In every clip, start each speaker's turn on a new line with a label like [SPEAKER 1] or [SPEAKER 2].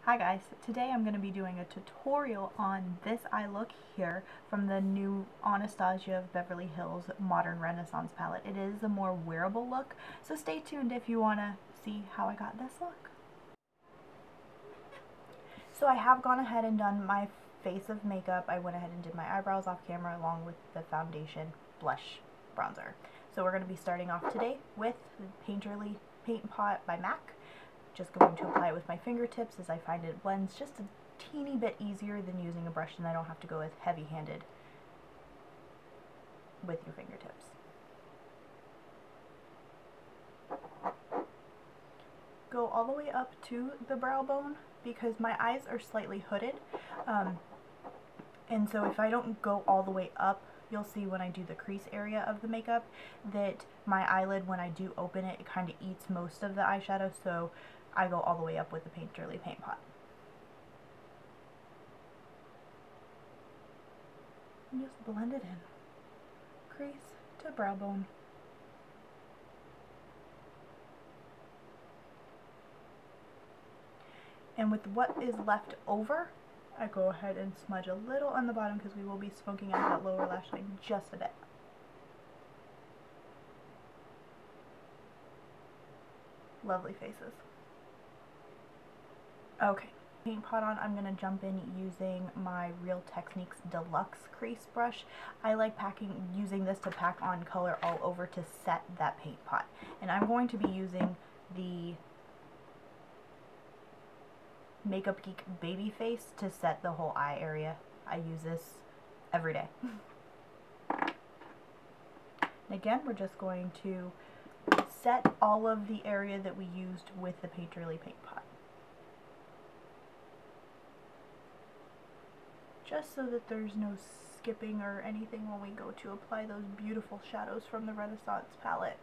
[SPEAKER 1] Hi guys, today I'm going to be doing a tutorial on this eye look here from the new Anastasia of Beverly Hills Modern Renaissance palette. It is a more wearable look, so stay tuned if you want to see how I got this look. So I have gone ahead and done my face of makeup. I went ahead and did my eyebrows off camera along with the foundation, blush, bronzer. So we're going to be starting off today with the Painterly Paint Pot by MAC. Just going to apply it with my fingertips as I find it blends just a teeny bit easier than using a brush, and I don't have to go as heavy-handed with your fingertips. Go all the way up to the brow bone because my eyes are slightly hooded, and so if I don't go all the way up, you'll see when I do the crease area of the makeup that my eyelid, when I do open it, it kind of eats most of the eyeshadow, so I go all the way up with the Painterly Paint Pot. And just blend it in. Crease to brow bone. And with what is left over, I go ahead and smudge a little on the bottom because we will be smoking out that lower lash line just a bit. Lovely faces. Okay, paint pot on, I'm going to jump in using my Real Techniques Deluxe Crease Brush. I like using this to pack on color all over to set that paint pot. And I'm going to be using the Makeup Geek Baby Face to set the whole eye area. I use this every day. And again, we're just going to set all of the area that we used with the Painterly Paint Pot. Just so that there's no skipping or anything when we go to apply those beautiful shadows from the Renaissance palette.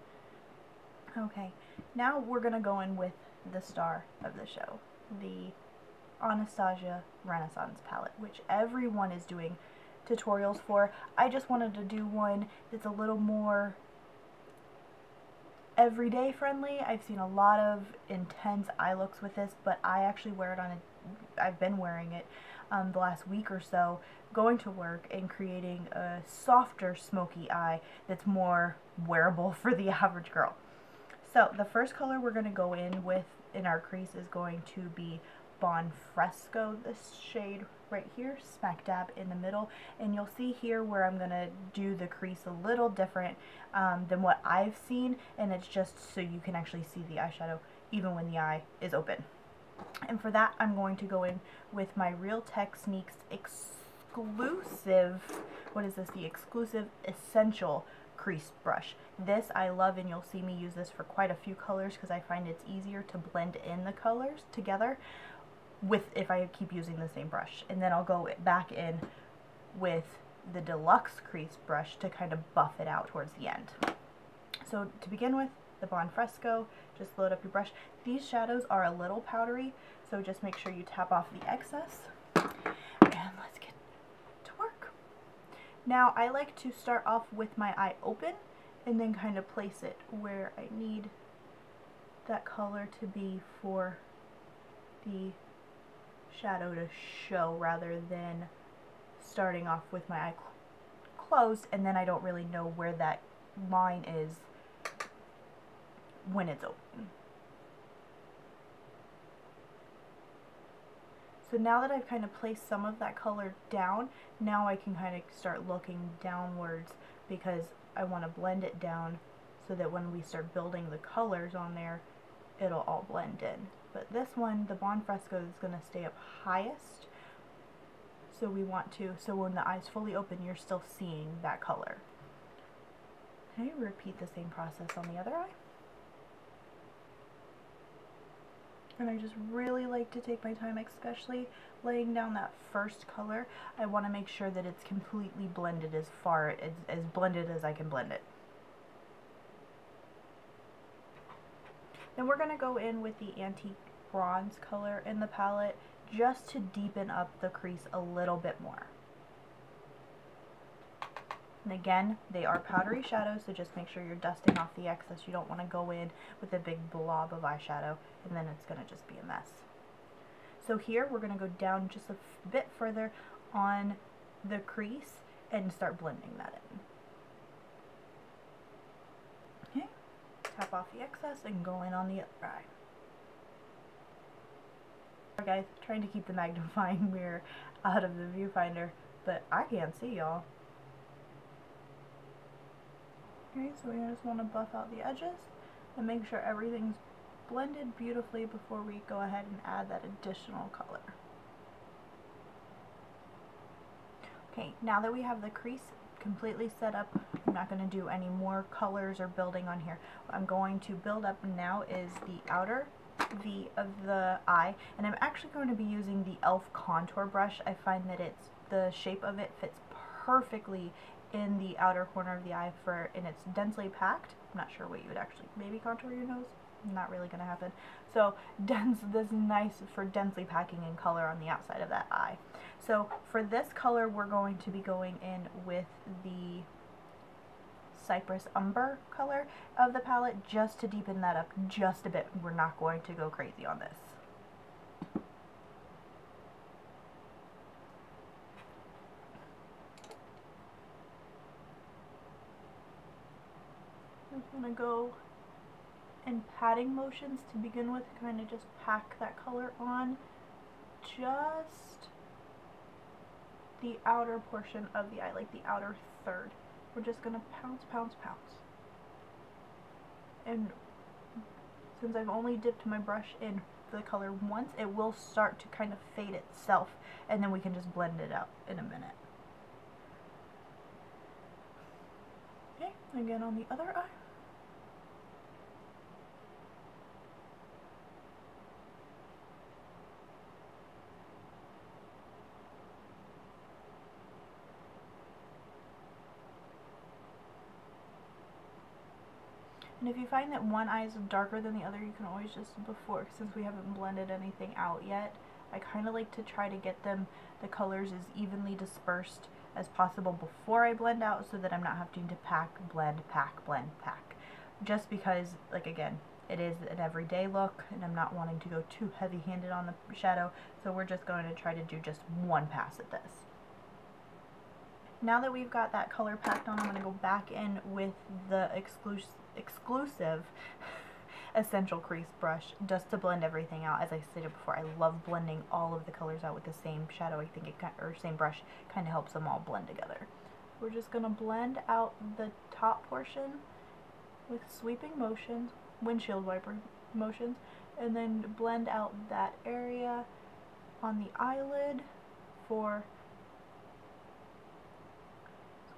[SPEAKER 1] Okay, now we're going to go in with the star of the show, the Anastasia Renaissance palette, which everyone is doing tutorials for. I just wanted to do one that's a little more everyday friendly. I've seen a lot of intense eye looks with this, but I actually wear it on I've been wearing it the last week or so, going to work and creating a softer smoky eye that's more wearable for the average girl. So the first color we're going to go in with in our crease is going to be Bon Fresco, this shade right here, smack dab in the middle, and you'll see here where I'm going to do the crease a little different than what I've seen, and it's just so you can actually see the eyeshadow even when the eye is open. And for that, I'm going to go in with my Real Techniques exclusive, what is this, the exclusive Essential Crease Brush. This I love, and you'll see me use this for quite a few colors because I find it's easier to blend in the colors together if I keep using the same brush. And then I'll go back in with the Deluxe Crease Brush to kind of buff it out towards the end. So to begin with, the Bon Fresco, just load up your brush. These shadows are a little powdery, so just make sure you tap off the excess. And let's get to work. Now I like to start off with my eye open and then kind of place it where I need that color to be for the shadow to show, rather than starting off with my eye closed and then I don't really know where that line is when it's open. So now that I've kind of placed some of that color down, now I can kind of start looking downwards because I want to blend it down so that when we start building the colors on there, it'll all blend in. But this one, the Bon Fresco, is going to stay up highest, so we want to, so when the eye's fully open, you're still seeing that color. Okay, repeat the same process on the other eye. And I just really like to take my time, especially laying down that first color. I want to make sure that it's completely blended as blended as I can blend it. Then we're going to go in with the Antique Bronze color in the palette just to deepen up the crease a little bit more. And again, they are powdery shadows, so just make sure you're dusting off the excess. You don't want to go in with a big blob of eyeshadow, and then it's going to just be a mess. So here we're going to go down just a bit further on the crease and start blending that in. Okay, tap off the excess and go in on the other eye. Guys, trying to keep the magnifying mirror out of the viewfinder, but I can't see y'all. Okay, so we just want to buff out the edges and make sure everything's blended beautifully before we go ahead and add that additional color. Okay, now that we have the crease completely set up, I'm not going to do any more colors or building on here. What I'm going to build up now is the outer V of the eye, and I'm actually going to be using the e.l.f. contour brush. I find that the shape of it fits perfectly in the outer corner of the eye and it's densely packed. I'm not sure what you would actually, maybe contour your nose? Not really going to happen. So this is nice for densely packing in color on the outside of that eye. So for this color we're going to be going in with the Cypress Umber color of the palette just to deepen that up just a bit. We're not going to go crazy on this. I'm just going to go in patting motions to begin with, kind of just pack that color on just the outer portion of the eye, like the outer third. We're just going to pounce, pounce, pounce. And since I've only dipped my brush in the color once, it will start to kind of fade itself, and then we can just blend it out in a minute. Okay, again on the other eye. And if you find that one eye is darker than the other, you can always just, since we haven't blended anything out yet, I kind of like to try to get the colors as evenly dispersed as possible before I blend out, so that I'm not having to pack, blend, pack. Just because, like, again, it is an everyday look, and I'm not wanting to go too heavy-handed on the shadow, so we're just going to try to do just one pass at this. Now that we've got that color packed on, I'm going to go back in with the exclusive essential crease brush just to blend everything out. As I stated before, I love blending all of the colors out with the same shadow. I think same brush kind of helps them all blend together. We're just going to blend out the top portion with sweeping motions, windshield wiper motions, and then blend out that area on the eyelid for...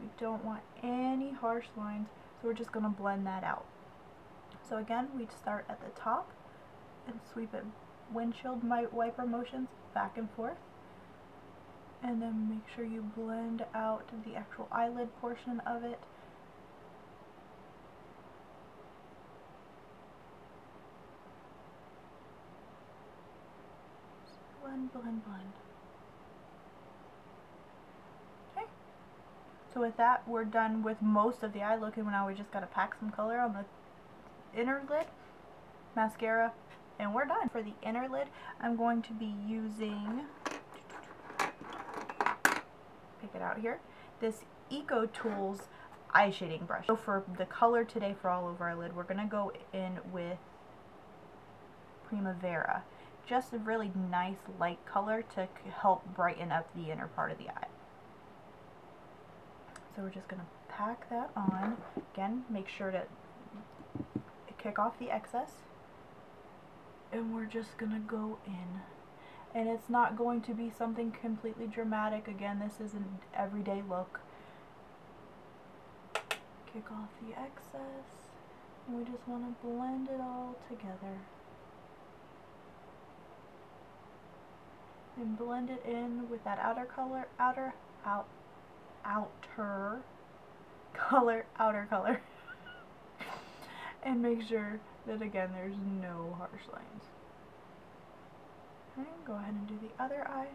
[SPEAKER 1] We don't want any harsh lines, so we're just going to blend that out. So again, we start at the top and sweep it windshield wiper motions back and forth, and then make sure you blend out the actual eyelid portion of it. Just blend, blend, blend. So with that, we're done with most of the eye look, and now we just got to pack some color on the inner lid, mascara, and we're done. For the inner lid, I'm going to be using, pick it out here, this Eco Tools eye shading brush. So for the color today for all over our lid, we're going to go in with Primavera. Just a really nice light color to help brighten up the inner part of the eye. So we're just going to pack that on. Again, make sure to kick off the excess. And we're just going to go in. And it's not going to be something completely dramatic. Again, this is an everyday look. Kick off the excess. And we just want to blend it all together. And blend it in with that outer color, outer color and make sure that, again, there's no harsh lines. Okay, go ahead and do the other eye.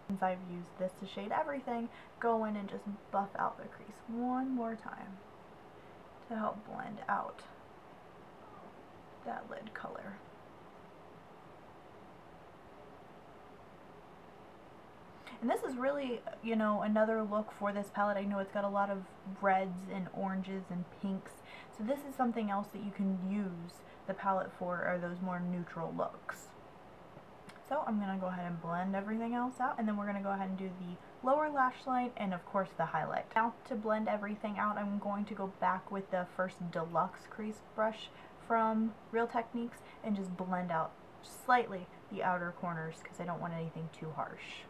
[SPEAKER 1] Since I've used this to shade everything, go in and just buff out the crease one more time to help blend out that lid color. And this is really, you know, another look for this palette. I know it's got a lot of reds and oranges and pinks, so this is something else that you can use the palette for, are those more neutral looks. So I'm going to go ahead and blend everything else out, and then we're going to go ahead and do the lower lash line and of course the highlight. Now to blend everything out, I'm going to go back with the first deluxe crease brush from Real Techniques and just blend out slightly the outer corners because I don't want anything too harsh.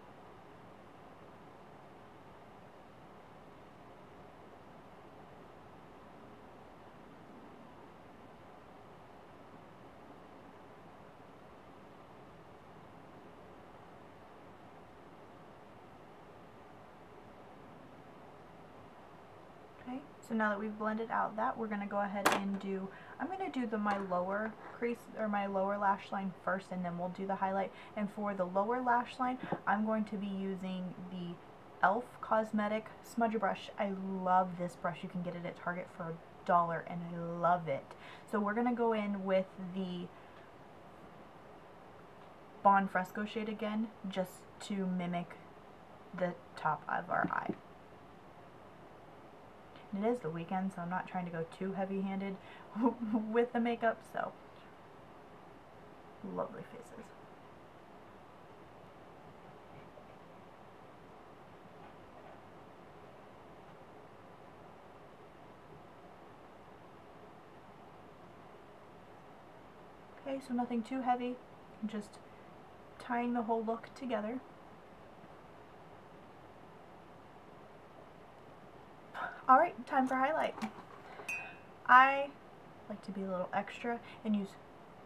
[SPEAKER 1] Okay, so now that we've blended out that, we're going to go ahead and do, I'm going to do my lower crease, or my lower lash line first, and then we'll do the highlight. And for the lower lash line, I'm going to be using the e.l.f. Cosmetic Smudge Brush. I love this brush. You can get it at Target for $1, and I love it. So we're going to go in with the Bon Fresco shade again, just to mimic the top of our eye. It is the weekend, so I'm not trying to go too heavy-handed with the makeup, so lovely faces. Okay, so nothing too heavy, just tying the whole look together. Alright, time for highlight. I like to be a little extra and use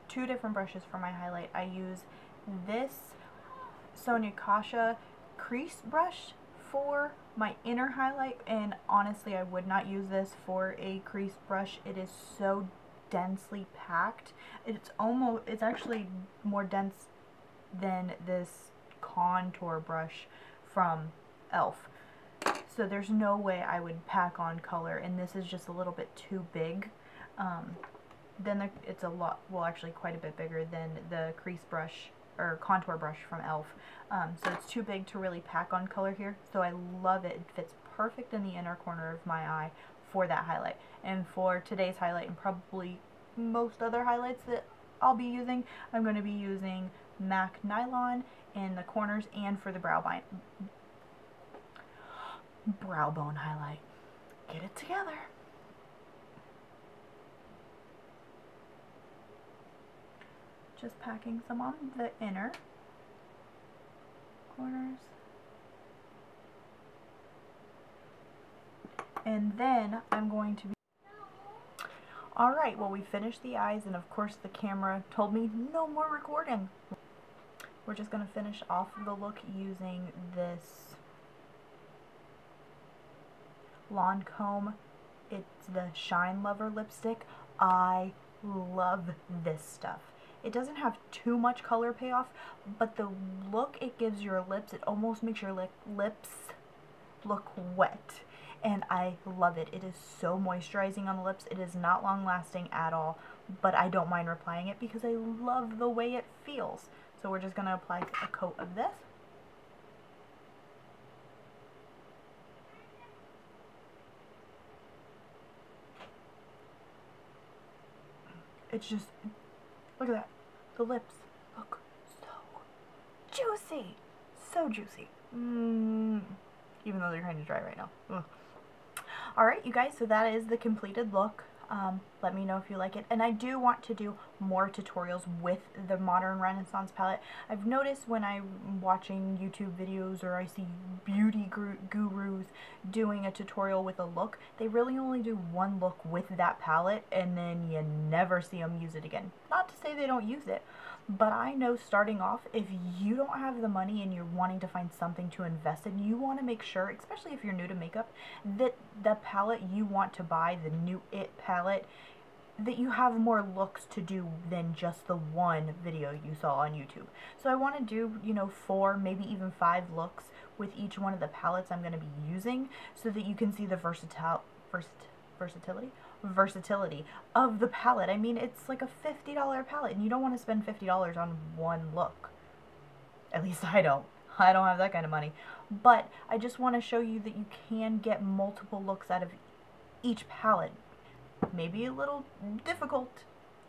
[SPEAKER 1] two different brushes for my highlight. I use this Sonia Kashia crease brush for my inner highlight, and honestly I would not use this for a crease brush. It is so densely packed. It's actually more dense than this contour brush from e.l.f. So there's no way I would pack on color, and this is just a little bit too big. It's a lot, well actually quite a bit bigger than the crease brush or contour brush from e.l.f. So it's too big to really pack on color here. So I love it. It fits perfect in the inner corner of my eye for that highlight. And for today's highlight, and probably most other highlights that I'll be using, I'm going to be using MAC Nylon in the corners and for the brow bone highlight. Get it together. Just packing some on the inner corners. And then I'm going to be... Alright, well we finished the eyes, and of course the camera told me no more recording. We're just going to finish off the look using this Lancome. It's the Shine Lover lipstick. I love this stuff. It doesn't have too much color payoff, but the look it gives your lips, it almost makes your lips look wet. And I love it. It is so moisturizing on the lips. It is not long lasting at all, but I don't mind applying it because I love the way it feels. So we're just going to apply a coat of this. It's just, look at that. The lips look so juicy. So juicy. Even though they're kind of dry right now. Ugh. Alright, you guys, so that is the completed look. Let me know if you like it. And I do want to do more tutorials with the Modern Renaissance palette. I've noticed when I'm watching YouTube videos or I see beauty gurus doing a tutorial with a look, they really only do one look with that palette and then you never see them use it again. Not to say they don't use it, but I know starting off, if you don't have the money and you're wanting to find something to invest in, you want to make sure, especially if you're new to makeup, that the palette you want to buy, the new It palette, that you have more looks to do than just the one video you saw on YouTube. So I want to do, you know, 4, maybe even 5 looks with each one of the palettes I'm going to be using so that you can see the versatility of the palette. I mean, it's like a $50 palette and you don't want to spend $50 on one look. At least I don't. I don't have that kind of money. But I just want to show you that you can get multiple looks out of each palette. Maybe a little difficult,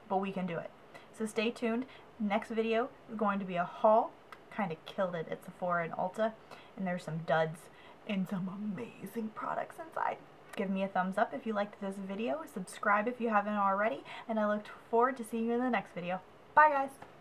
[SPEAKER 1] but we can do it. So stay tuned. Next video is going to be a haul. Kind of killed it at Sephora and Ulta, and there's some duds and some amazing products inside. Give me a thumbs up if you liked this video, subscribe if you haven't already, and I look forward to seeing you in the next video. Bye guys!